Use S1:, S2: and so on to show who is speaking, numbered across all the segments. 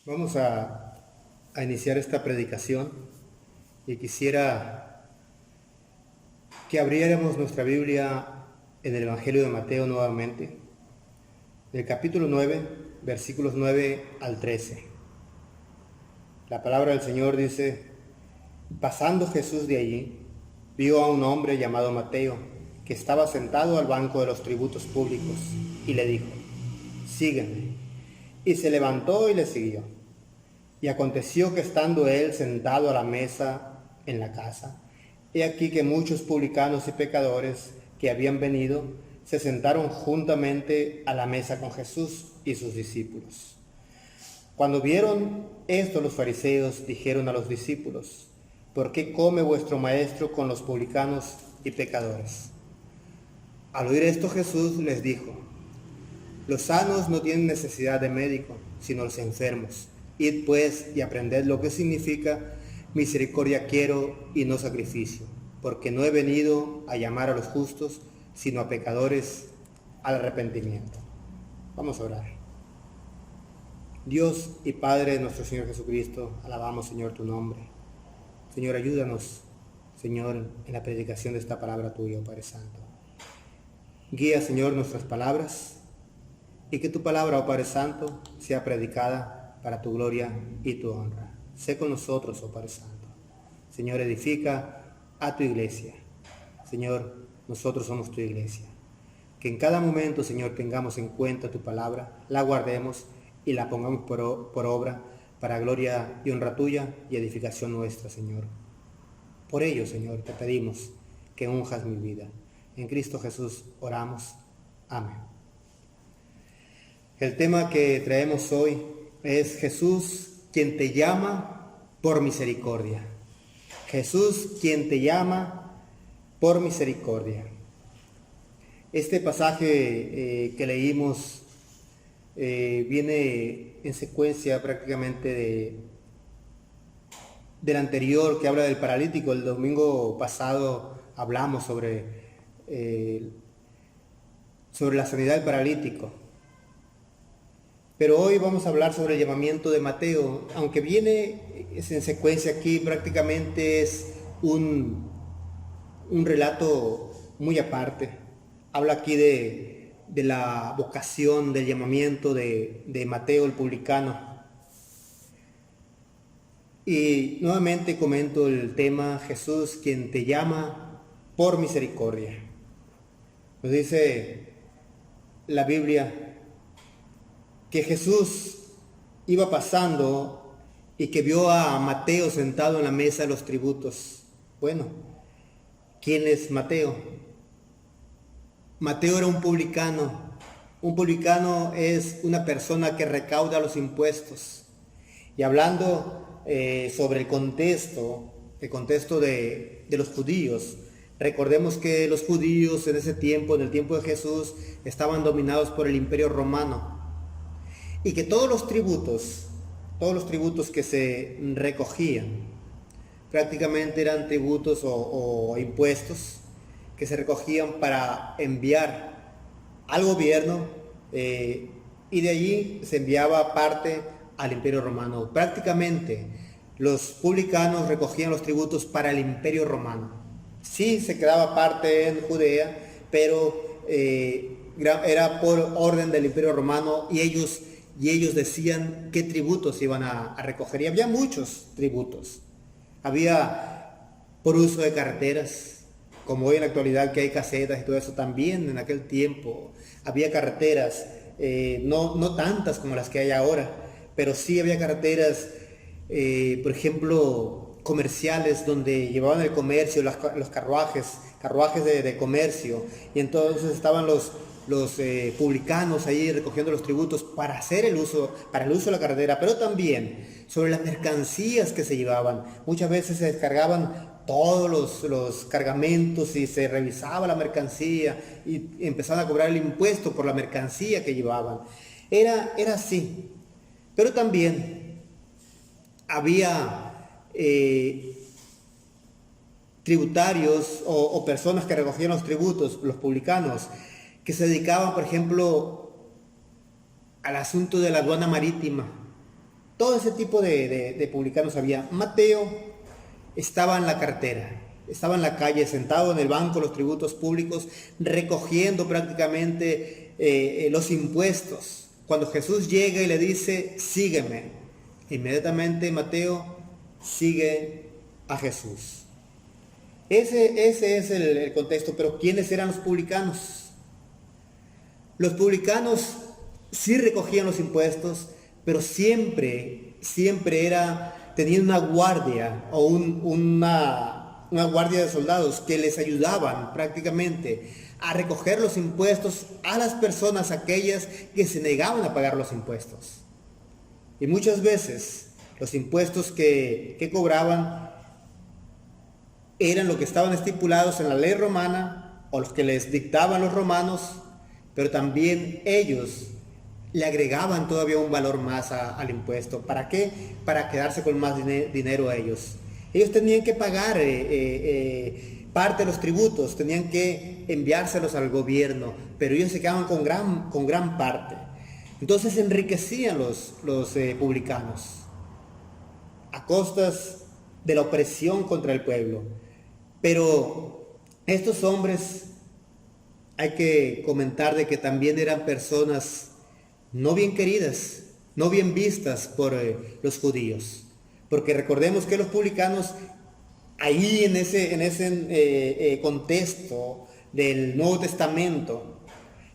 S1: Vamos a iniciar esta predicación y quisiera que abriéramos nuestra Biblia en el Evangelio de Mateo nuevamente, del capítulo 9, versículos 9 al 13. La palabra del Señor dice: pasando Jesús de allí, vio a un hombre llamado Mateo, que estaba sentado al banco de los tributos públicos, y le dijo: sígueme. Y se levantó y le siguió. Y aconteció que estando él sentado a la mesa en la casa, he aquí que muchos publicanos y pecadores que habían venido se sentaron juntamente a la mesa con Jesús y sus discípulos. Cuando vieron esto, los fariseos dijeron a los discípulos: ¿por qué come vuestro maestro con los publicanos y pecadores? Al oír esto, Jesús les dijo: los sanos no tienen necesidad de médico, sino los enfermos. Id pues y aprended lo que significa: misericordia quiero y no sacrificio, porque no he venido a llamar a los justos, sino a pecadores al arrepentimiento. Vamos a orar. Dios y Padre de nuestro Señor Jesucristo, alabamos, Señor, tu nombre. Señor, ayúdanos, Señor, en la predicación de esta palabra tuya, Padre Santo. Guía, Señor, nuestras palabras, y que tu palabra, oh Padre Santo, sea predicada para tu gloria y tu honra. Sé con nosotros, oh Padre Santo. Señor, edifica a tu iglesia. Señor, nosotros somos tu iglesia. Que en cada momento, Señor, tengamos en cuenta tu palabra, la guardemos y la pongamos por obra para gloria y honra tuya y edificación nuestra, Señor. Por ello, Señor, te pedimos que unjas mi vida. En Cristo Jesús oramos. Amén. El tema que traemos hoy es Jesús quien te llama por misericordia. Jesús quien te llama por misericordia. Este pasaje que leímos viene en secuencia prácticamente del anterior, que habla del paralítico. El domingo pasado hablamos sobre la sanidad del paralítico. Pero hoy vamos a hablar sobre el llamamiento de Mateo, aunque viene en secuencia aquí, prácticamente es un relato muy aparte. Habla aquí de la vocación, del llamamiento de Mateo el publicano. Y nuevamente comento el tema: Jesús quien te llama por misericordia. Nos dice la Biblia que Jesús iba pasando y que vio a Mateo sentado en la mesa de los tributos. Bueno, ¿quién es Mateo? Mateo era un publicano. Un publicano es una persona que recauda los impuestos. Y hablando sobre el contexto de los judíos, recordemos que los judíos en ese tiempo, en el tiempo de Jesús, estaban dominados por el Imperio Romano. Y que todos los tributos que se recogían, prácticamente eran tributos o impuestos que se recogían para enviar al gobierno, y de allí se enviaba parte al Imperio Romano. Prácticamente los publicanos recogían los tributos para el Imperio Romano. Sí se quedaba parte en Judea, pero era por orden del Imperio Romano, y ellos decían qué tributos iban a recoger. Y había muchos tributos. Había por uso de carreteras, como hoy en la actualidad que hay casetas y todo eso. También en aquel tiempo había carreteras, no tantas como las que hay ahora, pero sí había carreteras, por ejemplo, comerciales, donde llevaban el comercio, los carruajes de comercio, y entonces estaban los publicanos ahí recogiendo los tributos para el uso de la carretera, pero también sobre las mercancías que se llevaban. Muchas veces se descargaban todos los cargamentos y se revisaba la mercancía y empezaban a cobrar el impuesto por la mercancía que llevaban. Era así. Pero también había tributarios o personas que recogían los tributos, los publicanos, que se dedicaban, por ejemplo, al asunto de la aduana marítima. Todo ese tipo de publicanos había. Mateo estaba en la cartera, estaba en la calle, sentado en el banco de los tributos públicos, recogiendo prácticamente los impuestos. Cuando Jesús llega y le dice, sígueme, inmediatamente Mateo sigue a Jesús. Ese es el contexto. Pero ¿quiénes eran los publicanos? Los publicanos sí recogían los impuestos, pero siempre tenían una guardia o una guardia de soldados que les ayudaban prácticamente a recoger los impuestos a las personas aquellas que se negaban a pagar los impuestos. Y muchas veces los impuestos que cobraban eran lo que estaban estipulados en la ley romana o los que les dictaban los romanos, pero también ellos le agregaban todavía un valor más al impuesto. ¿Para qué? Para quedarse con más dinero a ellos. Ellos tenían que pagar parte de los tributos, tenían que enviárselos al gobierno, pero ellos se quedaban con gran parte. Entonces enriquecían los publicanos a costas de la opresión contra el pueblo. Pero estos hombres, hay que comentar de que también eran personas no bien queridas, no bien vistas por los judíos. Porque recordemos que los publicanos, ahí en ese contexto del Nuevo Testamento,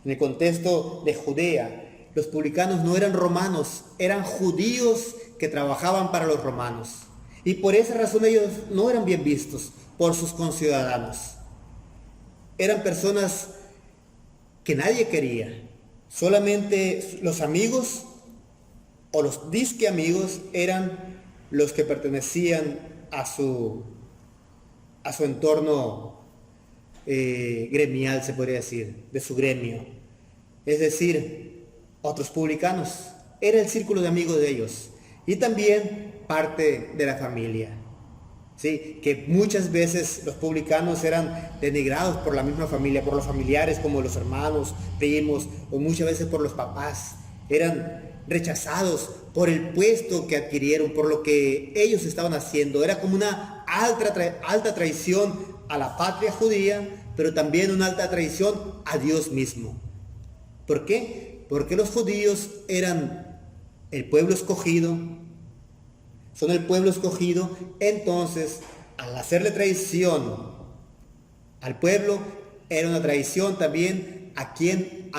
S1: en el contexto de Judea, los publicanos no eran romanos, eran judíos que trabajaban para los romanos. Y por esa razón ellos no eran bien vistos por sus conciudadanos. Eran personas que nadie quería. Solamente los amigos o los disque amigos eran los que pertenecían a su entorno gremial, se podría decir, de su gremio. Es decir, otros publicanos. Era el círculo de amigos de ellos. Y también parte de la familia. Sí, que muchas veces los publicanos eran denigrados por la misma familia, por los familiares como los hermanos, primos, o muchas veces por los papás. Eran rechazados por el puesto que adquirieron, por lo que ellos estaban haciendo. Era como una alta traición a la patria judía, pero también una alta traición a Dios mismo. ¿Por qué? Porque los judíos eran el pueblo escogido, son el pueblo escogido. Entonces, al hacerle traición al pueblo, era una traición también a quien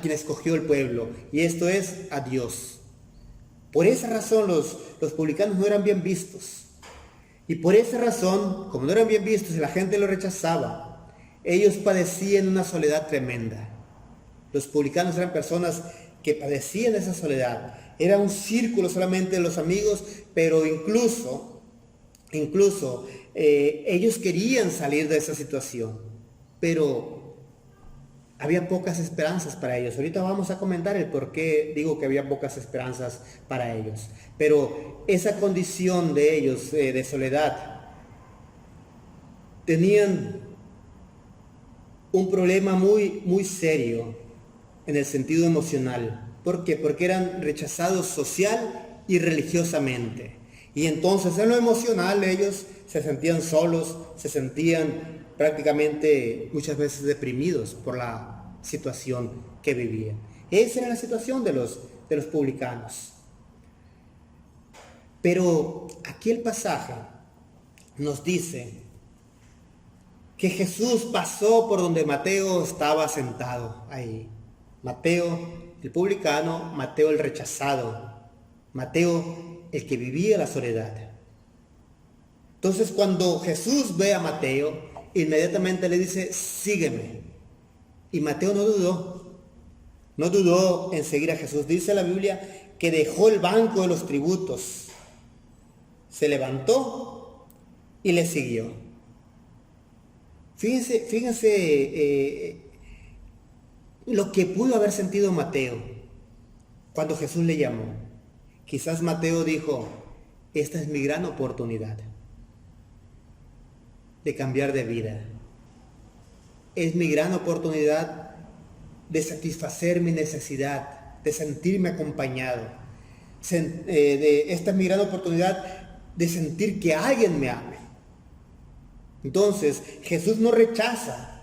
S1: escogió el pueblo, y esto es a Dios. Por esa razón los publicanos no eran bien vistos, y por esa razón, como no eran bien vistos y la gente los rechazaba, ellos padecían una soledad tremenda. Los publicanos eran personas que padecían esa soledad. Era un círculo solamente de los amigos, pero incluso ellos querían salir de esa situación, pero había pocas esperanzas para ellos. Ahorita vamos a comentar el por qué digo que había pocas esperanzas para ellos. Pero esa condición de ellos de soledad, tenían un problema muy serio en el sentido emocional. ¿Por qué? Porque eran rechazados social y religiosamente. Y entonces en lo emocional ellos se sentían solos, se sentían prácticamente muchas veces deprimidos por la situación que vivían. Esa era la situación de los publicanos. Pero aquí el pasaje nos dice que Jesús pasó por donde Mateo estaba sentado ahí. Mateo el publicano, Mateo el rechazado, Mateo el que vivía la soledad. Entonces cuando Jesús ve a Mateo, inmediatamente le dice, sígueme. Y Mateo no dudó en seguir a Jesús. Dice la Biblia que dejó el banco de los tributos, se levantó y le siguió. Fíjense lo que pudo haber sentido Mateo cuando Jesús le llamó. Quizás Mateo dijo, esta es mi gran oportunidad de cambiar de vida. Es mi gran oportunidad de satisfacer mi necesidad, de sentirme acompañado. esta es mi gran oportunidad de sentir que alguien me ame. Entonces, Jesús no rechaza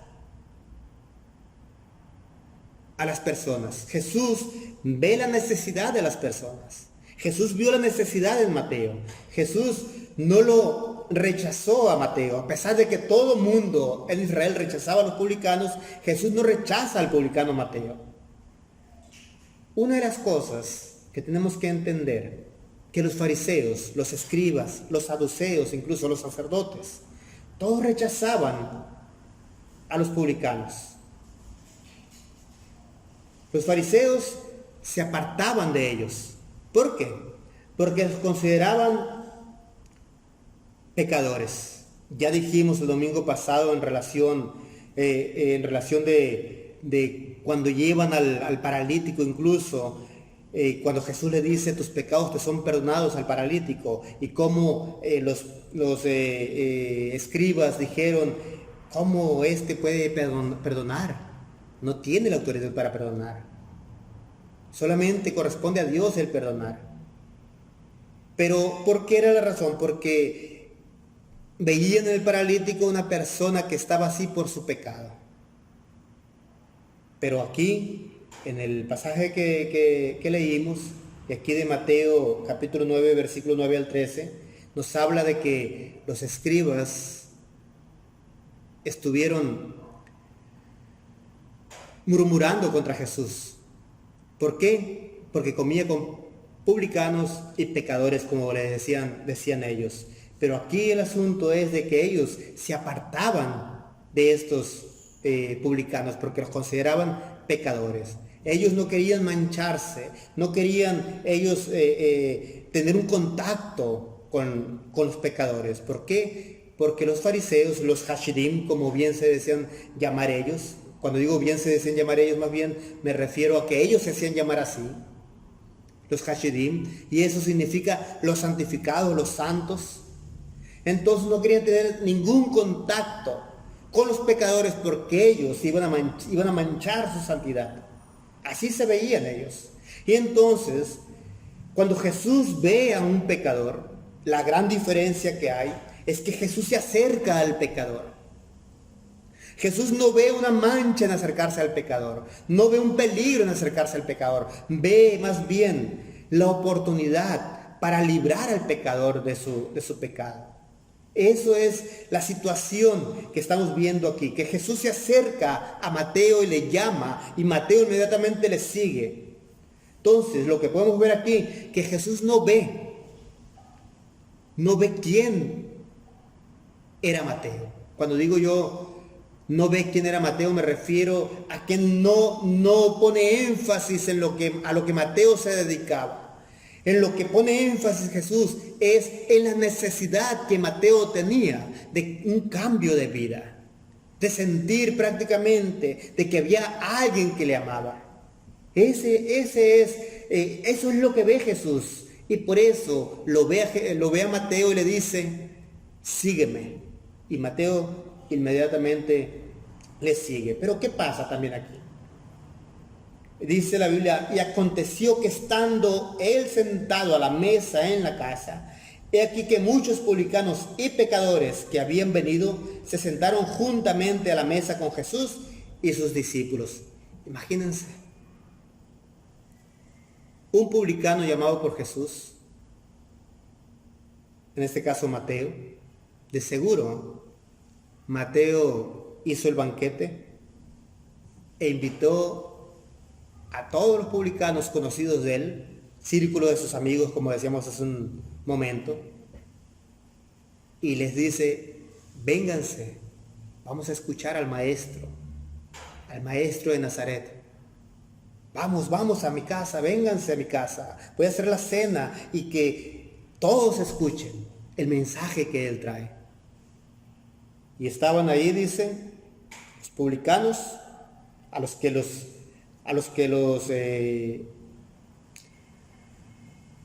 S1: a las personas. Jesús ve la necesidad de las personas. Jesús vio la necesidad en Mateo. Jesús no lo rechazó a Mateo. A pesar de que todo el mundo en Israel rechazaba a los publicanos, Jesús no rechaza al publicano Mateo. Una de las cosas que tenemos que entender, que los fariseos, los escribas, los saduceos, incluso los sacerdotes, todos rechazaban a los publicanos. Los fariseos se apartaban de ellos. ¿Por qué? Porque los consideraban pecadores. Ya dijimos el domingo pasado en relación de cuando llevan al paralítico, incluso cuando Jesús le dice tus pecados te son perdonados al paralítico, y cómo los escribas dijeron, ¿cómo puede perdonar? No tiene la autoridad para perdonar. Solamente corresponde a Dios el perdonar. Pero ¿por qué era la razón? Porque veían en el paralítico una persona que estaba así por su pecado. Pero aquí, en el pasaje que leímos, y aquí de Mateo capítulo 9, versículo 9 al 13, nos habla de que los escribas estuvieron murmurando contra Jesús. ¿Por qué? Porque comía con publicanos y pecadores, como les decían ellos. Pero aquí el asunto es de que ellos se apartaban de estos publicanos porque los consideraban pecadores. Ellos no querían mancharse, no querían ellos tener un contacto con los pecadores. ¿Por qué? Porque los fariseos, los hashidim, como bien se decían llamar ellos, cuando digo bien se decían llamar ellos, más bien me refiero a que ellos se hacían llamar así, los hashidim, y eso significa los santificados, los santos. Entonces no querían tener ningún contacto con los pecadores porque ellos iban a manchar su santidad. Así se veían ellos. Y entonces, cuando Jesús ve a un pecador, la gran diferencia que hay es que Jesús se acerca al pecador. Jesús no ve una mancha en acercarse al pecador, no ve un peligro en acercarse al pecador, ve más bien la oportunidad para librar al pecador de su pecado. Eso es la situación que estamos viendo aquí, que Jesús se acerca a Mateo y le llama, y Mateo inmediatamente le sigue. Entonces, lo que podemos ver aquí, que Jesús no ve quién era Mateo. Cuando digo yo, no ve quién era Mateo, me refiero a que no pone énfasis a lo que Mateo se dedicaba. En lo que pone énfasis Jesús es en la necesidad que Mateo tenía de un cambio de vida, de sentir prácticamente de que había alguien que le amaba. Eso es lo que ve Jesús, y por eso lo ve a Mateo y le dice, sígueme. Y Mateo inmediatamente le sigue. Pero ¿qué pasa también aquí? Dice la Biblia, y aconteció que estando él sentado a la mesa en la casa, he aquí que muchos publicanos y pecadores que habían venido se sentaron juntamente a la mesa con Jesús y sus discípulos. Imagínense, un publicano llamado por Jesús, en este caso Mateo, de seguro Mateo hizo el banquete e invitó a todos los publicanos conocidos de él, círculo de sus amigos, como decíamos hace un momento, y les dice, vénganse, vamos a escuchar al maestro de Nazaret. Vamos a mi casa, vénganse a mi casa, voy a hacer la cena y que todos escuchen el mensaje que él trae. Y estaban ahí, dice, los publicanos, a los que los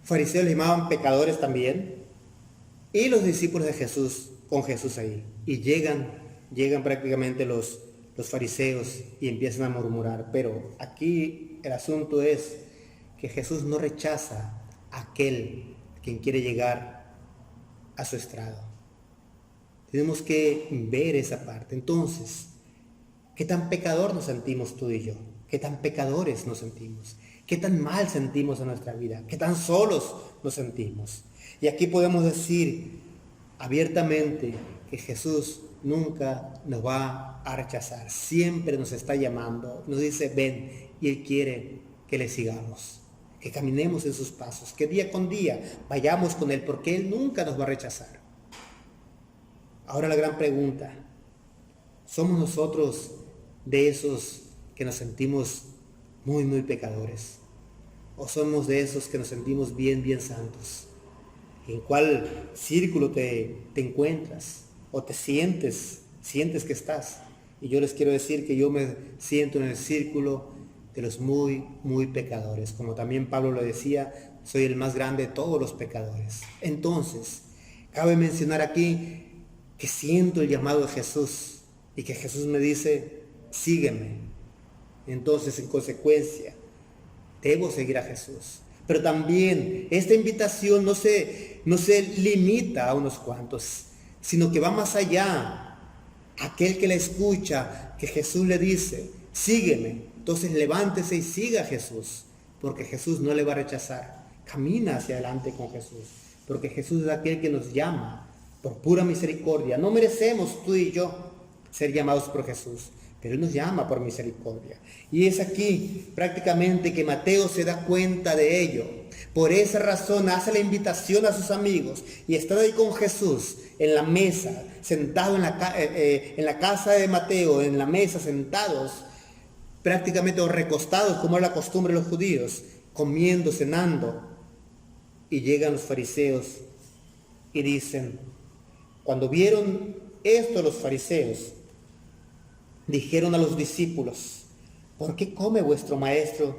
S1: fariseos le llamaban pecadores también, y los discípulos de Jesús, con Jesús ahí. Y llegan prácticamente los fariseos y empiezan a murmurar. Pero aquí el asunto es que Jesús no rechaza aquel quien quiere llegar a su estrado. Tenemos que ver esa parte. Entonces, ¿qué tan pecador nos sentimos tú y yo? ¿Qué tan pecadores nos sentimos? ¿Qué tan mal sentimos en nuestra vida? ¿Qué tan solos nos sentimos? Y aquí podemos decir abiertamente que Jesús nunca nos va a rechazar. Siempre nos está llamando. Nos dice, ven. Y Él quiere que le sigamos. Que caminemos en sus pasos. Que día con día vayamos con Él. Porque Él nunca nos va a rechazar. Ahora la gran pregunta. ¿Somos nosotros de esos que nos sentimos muy, muy pecadores? ¿O somos de esos que nos sentimos bien, bien santos? ¿En cuál círculo te encuentras? ¿O te sientes que estás? Y yo les quiero decir que yo me siento en el círculo de los muy, muy pecadores. Como también Pablo lo decía, soy el más grande de todos los pecadores. Entonces, cabe mencionar aquí que siento el llamado de Jesús y que Jesús me dice, sígueme. Entonces, en consecuencia, debo seguir a Jesús. Pero también esta invitación no se limita a unos cuantos, sino que va más allá. Aquel que la escucha, que Jesús le dice, sígueme. Entonces levántese y siga a Jesús, porque Jesús no le va a rechazar. Camina hacia adelante con Jesús, porque Jesús es aquel que nos llama por pura misericordia. No merecemos tú y yo ser llamados por Jesús, pero Él nos llama por misericordia. Y es aquí prácticamente que Mateo se da cuenta de ello. Por esa razón hace la invitación a sus amigos y están ahí con Jesús en la mesa, sentado en la casa de Mateo, en la mesa sentados, prácticamente o recostados como es la costumbre de los judíos, comiendo, cenando. Y llegan los fariseos y dicen, cuando vieron esto los fariseos, dijeron a los discípulos, ¿por qué come vuestro maestro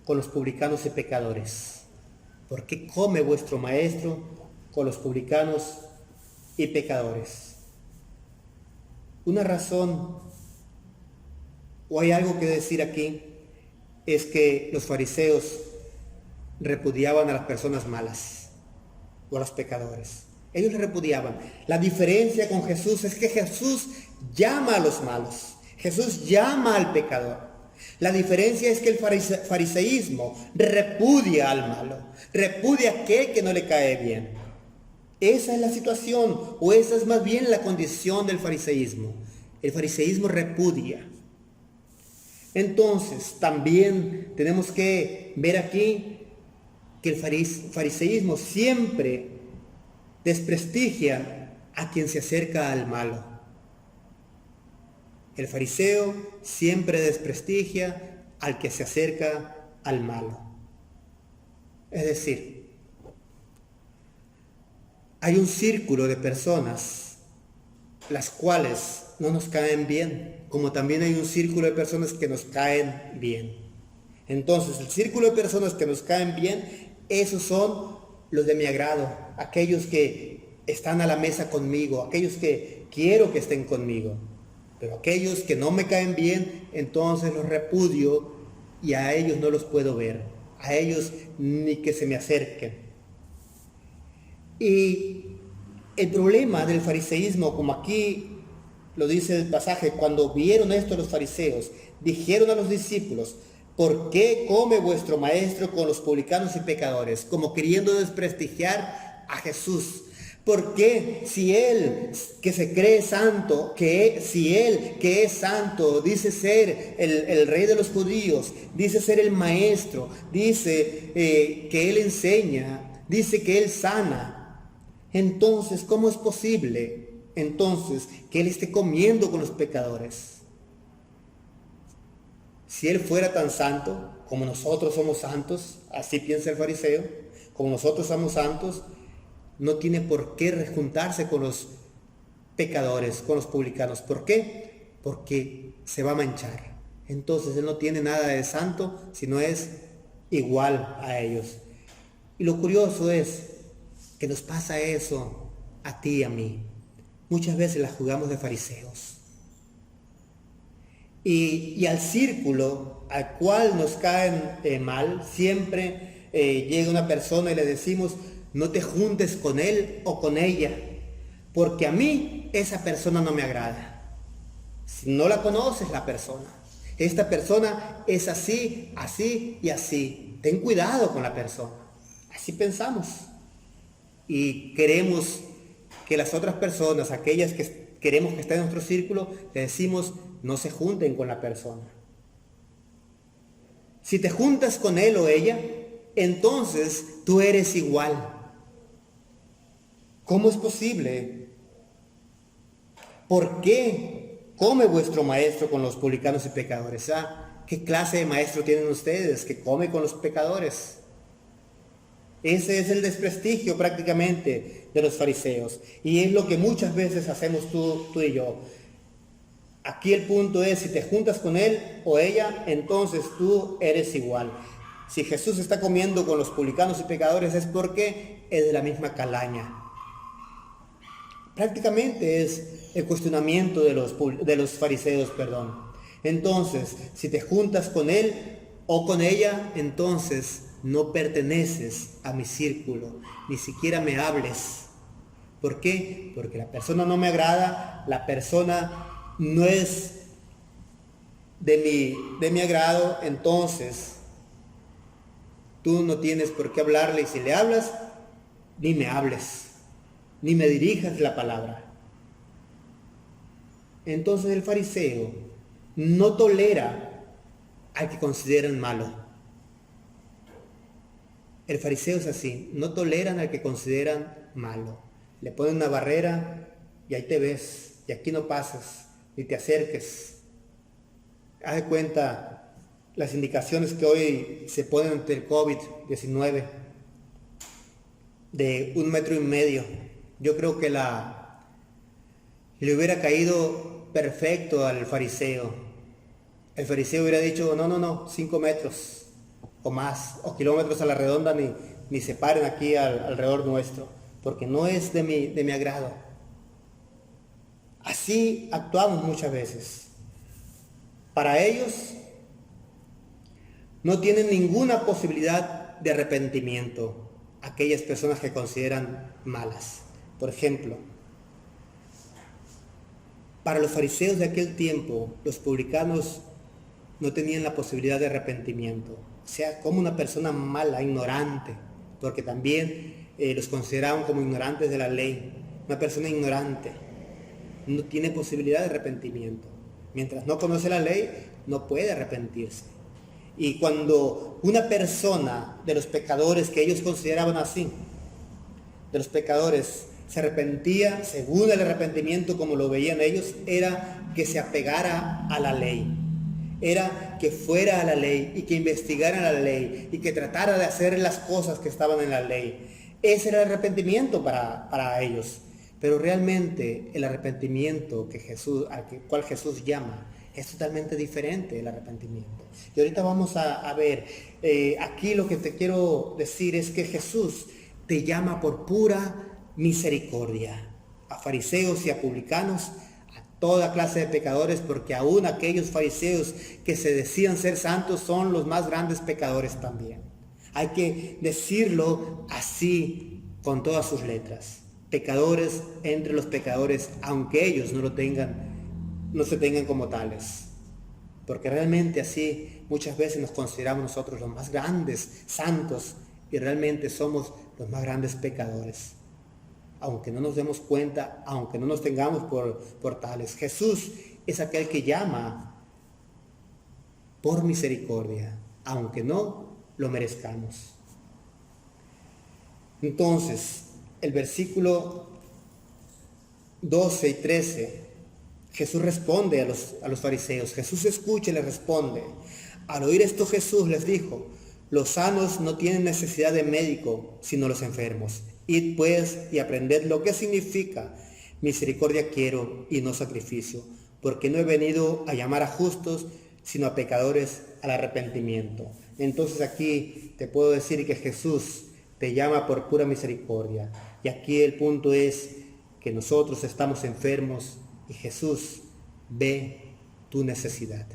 S1: con los publicanos y pecadores? ¿Por qué come vuestro maestro con los publicanos y pecadores? Una razón, o hay algo que decir aquí, es que los fariseos repudiaban a las personas malas o a los pecadores. Ellos le repudiaban. La diferencia con Jesús es que Jesús llama a los malos. Jesús llama al pecador. La diferencia es que el fariseísmo repudia al malo, repudia a aquel que no le cae bien. Esa es la situación, o esa es más bien la condición del fariseísmo. El fariseísmo repudia. Entonces, también tenemos que ver aquí que el fariseísmo siempre desprestigia a quien se acerca al malo. El fariseo siempre desprestigia al que se acerca al malo. Es decir, hay un círculo de personas las cuales no nos caen bien, como también hay un círculo de personas que nos caen bien. Entonces, el círculo de personas que nos caen bien, esos son los de mi agrado, aquellos que están a la mesa conmigo, aquellos que quiero que estén conmigo. Pero aquellos que no me caen bien, entonces los repudio y a ellos no los puedo ver, a ellos ni que se me acerquen. Y el problema del fariseísmo, como aquí lo dice el pasaje, cuando vieron esto los fariseos, dijeron a los discípulos, ¿por qué come vuestro maestro con los publicanos y pecadores? Como queriendo desprestigiar a Jesús. ¿Por qué si Él, que se cree santo, si Él, que es santo, dice ser el rey de los judíos, dice ser el maestro, dice que Él enseña, dice que Él sana? Entonces, ¿cómo es posible entonces que Él esté comiendo con los pecadores? Si Él fuera tan santo como nosotros somos santos, así piensa el fariseo, como nosotros somos santos, no tiene por qué rejuntarse con los pecadores, con los publicanos. ¿Por qué? Porque se va a manchar. Entonces Él no tiene nada de santo, sino es igual a ellos. Y lo curioso es que nos pasa eso a ti y a mí. Muchas veces la jugamos de fariseos. Y al círculo al cual nos caen mal, siempre llega una persona y le decimos, no te juntes con él o con ella, porque a mí esa persona no me agrada. Si no la conoces la persona, esta persona es así, así y así. Ten cuidado con la persona. Así pensamos. Y queremos que las otras personas, aquellas que queremos que estén en nuestro círculo, le decimos, no se junten con la persona. Si te juntas con él o ella, entonces tú eres igual. ¿Cómo es posible? ¿Por qué come vuestro maestro con los publicanos y pecadores? ¿Qué clase de maestro tienen ustedes que come con los pecadores? Ese es el desprestigio prácticamente de los fariseos. Y es lo que muchas veces hacemos tú y yo. Aquí el punto es, si te juntas con él o ella, entonces tú eres igual. Si Jesús está comiendo con los publicanos y pecadores es porque es de la misma calaña. Prácticamente es el cuestionamiento de los fariseos, Entonces, si te juntas con él o con ella, entonces no perteneces a mi círculo, ni siquiera me hables. ¿Por qué? Porque la persona no me agrada, la persona no es de mi agrado, entonces tú no tienes por qué hablarle, y si le hablas, ni me hables, ni me dirijas la palabra. Entonces el fariseo no tolera al que consideran malo. El fariseo es así, no toleran al que consideran malo. Le ponen una barrera y ahí te ves, y aquí no pasas, ni te acerques. Haz de cuenta las indicaciones que hoy se ponen ante el COVID-19 de 1,5 metros. Yo creo que le hubiera caído perfecto al fariseo. El fariseo hubiera dicho, no, 5 metros o más, o kilómetros a la redonda, ni se paren aquí alrededor nuestro, porque no es de mi agrado. Así actuamos muchas veces. Para ellos no tienen ninguna posibilidad de arrepentimiento aquellas personas que consideran malas. Por ejemplo, para los fariseos de aquel tiempo, los publicanos no tenían la posibilidad de arrepentimiento. O sea, como una persona mala, ignorante, porque también los consideraban como ignorantes de la ley. Una persona ignorante no tiene posibilidad de arrepentimiento. Mientras no conoce la ley, no puede arrepentirse. Y cuando una persona de los pecadores que ellos consideraban así, de los pecadores, se arrepentía, según el arrepentimiento como lo veían ellos, era que se apegara a la ley. Era que fuera a la ley y que investigara la ley y que tratara de hacer las cosas que estaban en la ley. Ese era el arrepentimiento para ellos. Pero realmente el arrepentimiento al cual Jesús llama es totalmente diferente del arrepentimiento. Y ahorita vamos a ver, aquí lo que te quiero decir es que Jesús te llama por pura misericordia a fariseos y a publicanos, a toda clase de pecadores, porque aún aquellos fariseos que se decían ser santos son los más grandes pecadores también. Hay que decirlo así con todas sus letras. Pecadores entre los pecadores, aunque ellos no se tengan como tales. Porque realmente así muchas veces nos consideramos nosotros los más grandes santos y realmente somos los más grandes pecadores. Aunque no nos demos cuenta, aunque no nos tengamos por tales. Jesús es aquel que llama por misericordia, aunque no lo merezcamos. Entonces, el versículo 12 y 13, Jesús responde a los fariseos. Jesús escucha y les responde. Al oír esto Jesús les dijo, los sanos no tienen necesidad de médico, sino los enfermos. Id pues y aprended lo que significa misericordia quiero y no sacrificio, porque no he venido a llamar a justos, sino a pecadores al arrepentimiento. Entonces aquí te puedo decir que Jesús te llama por pura misericordia. Y aquí el punto es que nosotros estamos enfermos y Jesús ve tu necesidad.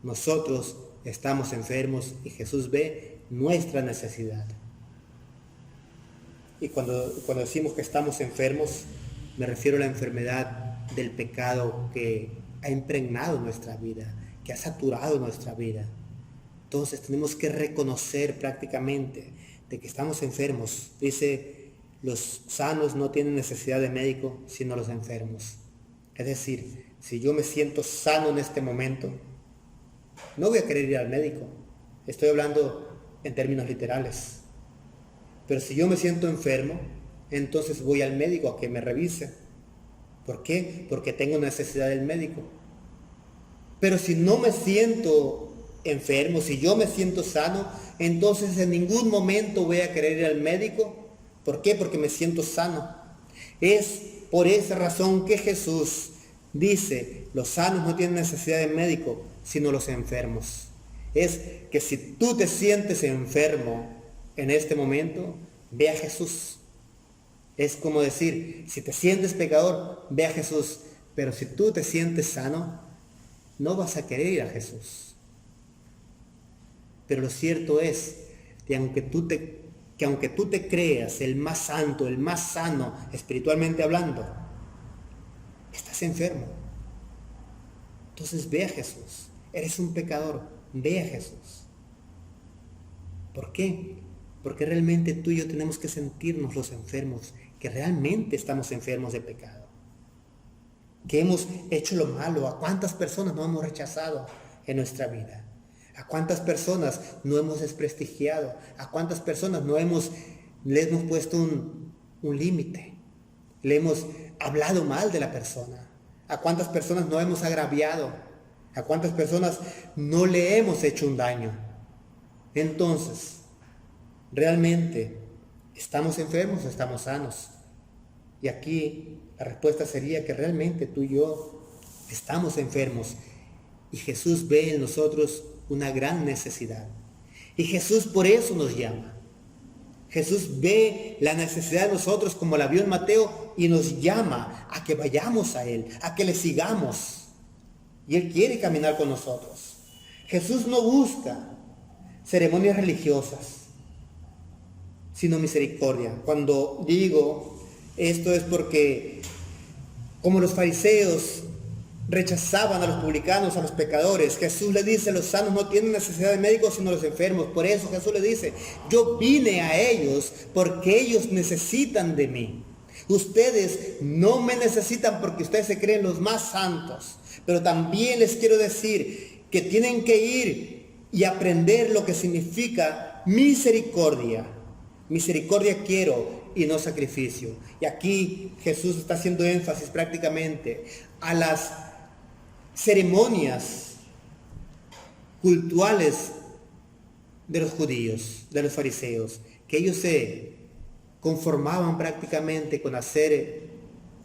S1: Nosotros estamos enfermos y Jesús ve nuestra necesidad. Y cuando decimos que estamos enfermos, me refiero a la enfermedad del pecado que ha impregnado nuestra vida, que ha saturado nuestra vida. Entonces tenemos que reconocer prácticamente de que estamos enfermos. Dice, los sanos no tienen necesidad de médico, sino los enfermos. Es decir, si yo me siento sano en este momento, no voy a querer ir al médico. Estoy hablando en términos literales. Pero si yo me siento enfermo, entonces voy al médico a que me revise. ¿Por qué? Porque tengo necesidad del médico. Pero si no me siento enfermo, si yo me siento sano, entonces en ningún momento voy a querer ir al médico. ¿Por qué? Porque me siento sano. Es por esa razón que Jesús dice, los sanos no tienen necesidad de médico, sino los enfermos. Es que si tú te sientes enfermo en este momento, ve a Jesús. Es como decir, si te sientes pecador, ve a Jesús. Pero si tú te sientes sano, no vas a querer ir a Jesús. Pero lo cierto es que aunque tú te creas el más santo, el más sano, espiritualmente hablando, estás enfermo. Entonces ve a Jesús. Eres un pecador, ve a Jesús. ¿Por qué? Porque realmente tú y yo tenemos que sentirnos los enfermos, que realmente estamos enfermos de pecado. Que hemos hecho lo malo. ¿A cuántas personas no hemos rechazado en nuestra vida? ¿A cuántas personas no hemos desprestigiado? ¿A cuántas personas le hemos puesto un límite? Le hemos hablado mal de la persona. ¿A cuántas personas no hemos agraviado? ¿A cuántas personas no le hemos hecho un daño? Entonces, ¿realmente estamos enfermos o estamos sanos? Y aquí la respuesta sería que realmente tú y yo estamos enfermos. Y Jesús ve en nosotros una gran necesidad. Y Jesús por eso nos llama. Jesús ve la necesidad de nosotros como la vio en Mateo y nos llama a que vayamos a Él, a que le sigamos. Y Él quiere caminar con nosotros. Jesús no busca ceremonias religiosas, sino misericordia. Cuando digo esto es porque, como los fariseos rechazaban a los publicanos, a los pecadores, Jesús le dice, los sanos no tienen necesidad de médicos sino los enfermos. Por eso Jesús le dice, yo vine a ellos porque ellos necesitan de mí. Ustedes no me necesitan porque ustedes se creen los más santos. Pero también les quiero decir que tienen que ir y aprender lo que significa misericordia. Misericordia quiero y no sacrificio. Y aquí Jesús está haciendo énfasis prácticamente a las ceremonias cultuales de los judíos, de los fariseos, que ellos se conformaban prácticamente con hacer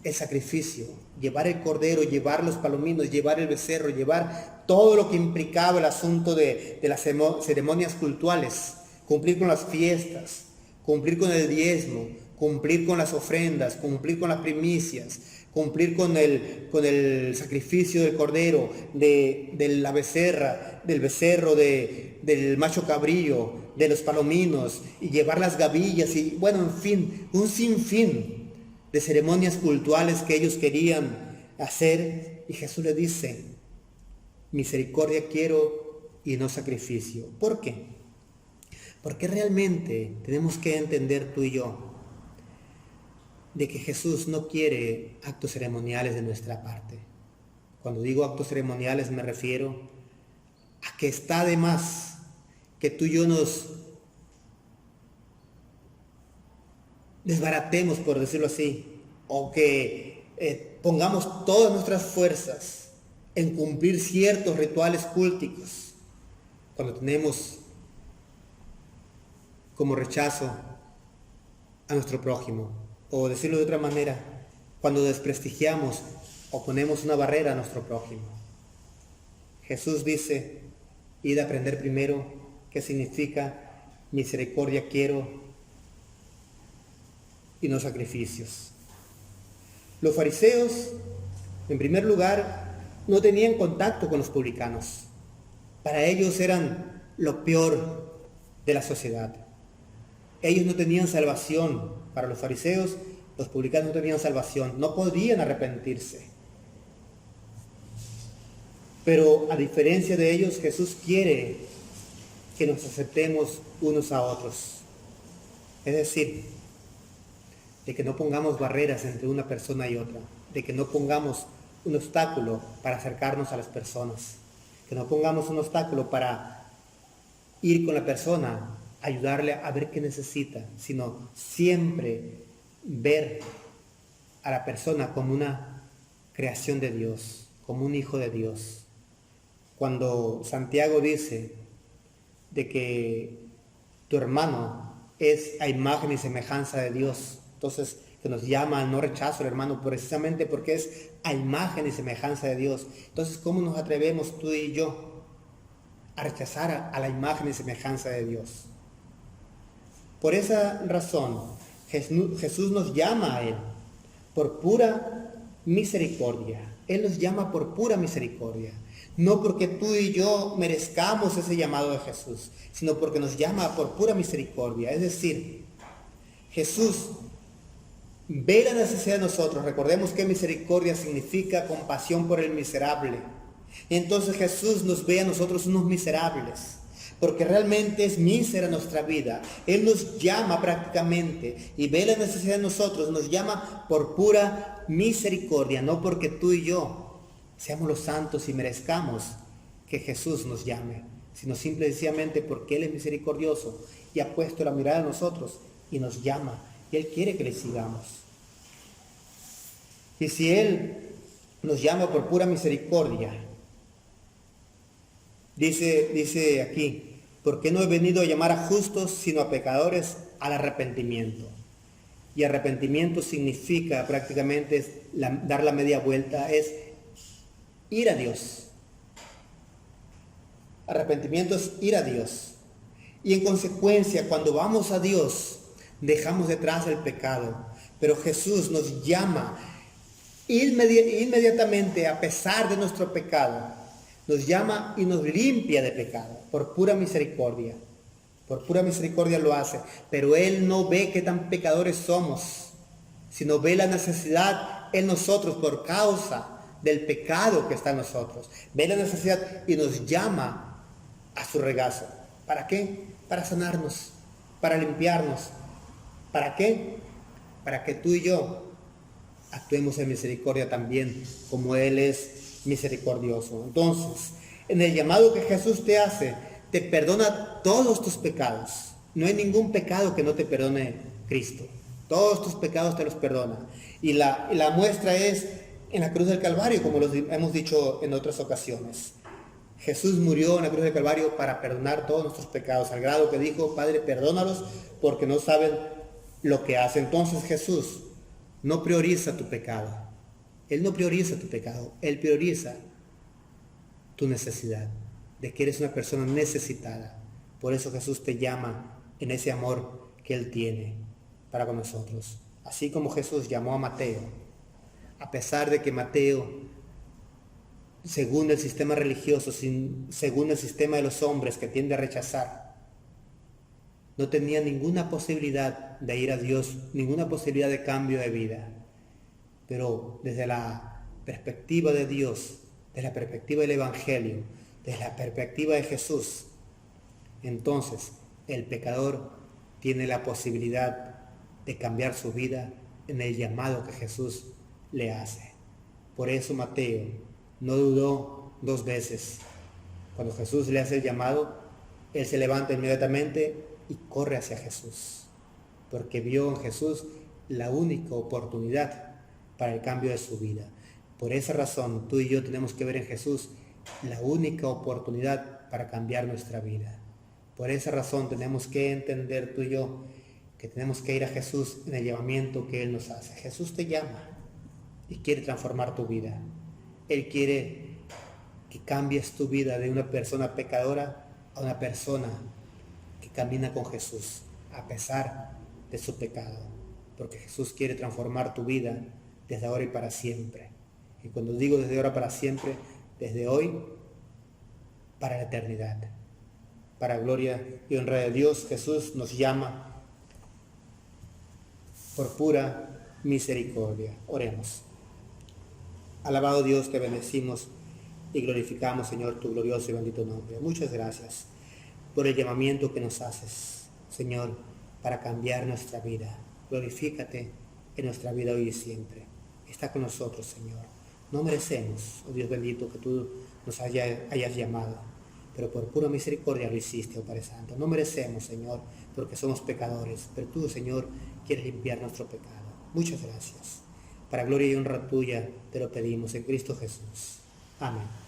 S1: el sacrificio, llevar el cordero, llevar los palominos, llevar el becerro, llevar todo lo que implicaba el asunto de las ceremonias cultuales, cumplir con las fiestas, cumplir con el diezmo, cumplir con las ofrendas, cumplir con las primicias, cumplir con el sacrificio del cordero, de la becerra, del becerro, del macho cabrillo, de los palominos, y llevar las gavillas, y bueno, en fin, un sinfín de ceremonias cultuales que ellos querían hacer. Y Jesús le dice, misericordia quiero y no sacrificio. ¿Por qué? Porque realmente tenemos que entender tú y yo de que Jesús no quiere actos ceremoniales de nuestra parte. Cuando digo actos ceremoniales me refiero a que está de más que tú y yo nos desbaratemos, por decirlo así, o que pongamos todas nuestras fuerzas en cumplir ciertos rituales culticos, cuando tenemos como rechazo a nuestro prójimo, o decirlo de otra manera, cuando desprestigiamos o ponemos una barrera a nuestro prójimo. Jesús dice, id a aprender primero qué significa misericordia quiero y no sacrificios. Los fariseos, en primer lugar, no tenían contacto con los publicanos. Para ellos eran lo peor. de la sociedad. Ellos no tenían salvación. Para los fariseos, los publicanos no tenían salvación, no podían arrepentirse. Pero a diferencia de ellos, Jesús quiere que nos aceptemos unos a otros. Es decir, de que no pongamos barreras entre una persona y otra, de que no pongamos un obstáculo para acercarnos a las personas, que no pongamos un obstáculo para ir con la persona, ayudarle a ver qué necesita, sino siempre ver a la persona como una creación de Dios, como un hijo de Dios. Cuando Santiago dice de que tu hermano es a imagen y semejanza de Dios, entonces que nos llama al no rechazo al hermano precisamente porque es a imagen y semejanza de Dios. Entonces, ¿cómo nos atrevemos tú y yo a rechazar a la imagen y semejanza de Dios? Por esa razón, Jesús nos llama a Él por pura misericordia. Él nos llama por pura misericordia. No porque tú y yo merezcamos ese llamado de Jesús, sino porque nos llama por pura misericordia. Es decir, Jesús ve la necesidad de nosotros. Recordemos que misericordia significa compasión por el miserable. Entonces Jesús nos ve a nosotros unos miserables, porque realmente es mísera nuestra vida. Él nos llama prácticamente y ve la necesidad de nosotros, nos llama por pura misericordia, no porque tú y yo seamos los santos y merezcamos que Jesús nos llame, sino simple y sencillamente porque Él es misericordioso y ha puesto la mirada en nosotros y nos llama, y Él quiere que le sigamos. Y si Él nos llama por pura misericordia, dice aquí, porque no he venido a llamar a justos, sino a pecadores al arrepentimiento. Y arrepentimiento significa prácticamente dar la media vuelta, es ir a Dios. Arrepentimiento es ir a Dios. Y en consecuencia, cuando vamos a Dios, dejamos detrás el pecado. Pero Jesús nos llama inmediatamente, a pesar de nuestro pecado, nos llama y nos limpia de pecado, por pura misericordia. Por pura misericordia lo hace. Pero Él no ve qué tan pecadores somos, sino ve la necesidad en nosotros por causa del pecado que está en nosotros. Ve la necesidad y nos llama a su regazo. ¿Para qué? Para sanarnos, para limpiarnos. ¿Para qué? Para que tú y yo actuemos en misericordia también, como Él es misericordioso. Entonces, en el llamado que Jesús te hace, te perdona todos tus pecados. No hay ningún pecado que no te perdone Cristo. Todos tus pecados te los perdona. Y la muestra es en la cruz del Calvario, como lo hemos dicho en otras ocasiones. Jesús murió en la cruz del Calvario para perdonar todos nuestros pecados, al grado que dijo, Padre, perdónalos porque no saben lo que hacen. Entonces Jesús no prioriza tu pecado. Él no prioriza tu pecado. Él prioriza tu necesidad, de que eres una persona necesitada. Por eso Jesús te llama en ese amor que Él tiene para con nosotros. Así como Jesús llamó a Mateo, a pesar de que Mateo, según el sistema religioso, según el sistema de los hombres que tiende a rechazar, no tenía ninguna posibilidad de ir a Dios, ninguna posibilidad de cambio de vida. Pero desde la perspectiva de Dios, desde la perspectiva del Evangelio, desde la perspectiva de Jesús, entonces el pecador tiene la posibilidad de cambiar su vida en el llamado que Jesús le hace. Por eso Mateo no dudó 2 veces. Cuando Jesús le hace el llamado, él se levanta inmediatamente y corre hacia Jesús, porque vio en Jesús la única oportunidad para el cambio de su vida. Por esa razón, tú y yo tenemos que ver en Jesús la única oportunidad para cambiar nuestra vida. Por esa razón tenemos que entender tú y yo que tenemos que ir a Jesús en el llamamiento que Él nos hace. Jesús te llama y quiere transformar tu vida. Él quiere que cambies tu vida de una persona pecadora a una persona que camina con Jesús a pesar de su pecado. Porque Jesús quiere transformar tu vida desde ahora y para siempre. Y cuando digo desde ahora para siempre, desde hoy para la eternidad. Para gloria y honra de Dios, Jesús nos llama por pura misericordia. Oremos. Alabado Dios, te bendecimos y glorificamos, Señor, tu glorioso y bendito nombre. Muchas gracias por el llamamiento que nos haces, Señor, para cambiar nuestra vida. Glorifícate en nuestra vida hoy y siempre. Está con nosotros, Señor. No merecemos, oh Dios bendito, que tú nos hayas llamado, pero por pura misericordia lo hiciste, oh Padre Santo. No merecemos, Señor, porque somos pecadores, pero tú, Señor, quieres limpiar nuestro pecado. Muchas gracias. Para gloria y honra tuya te lo pedimos en Cristo Jesús. Amén.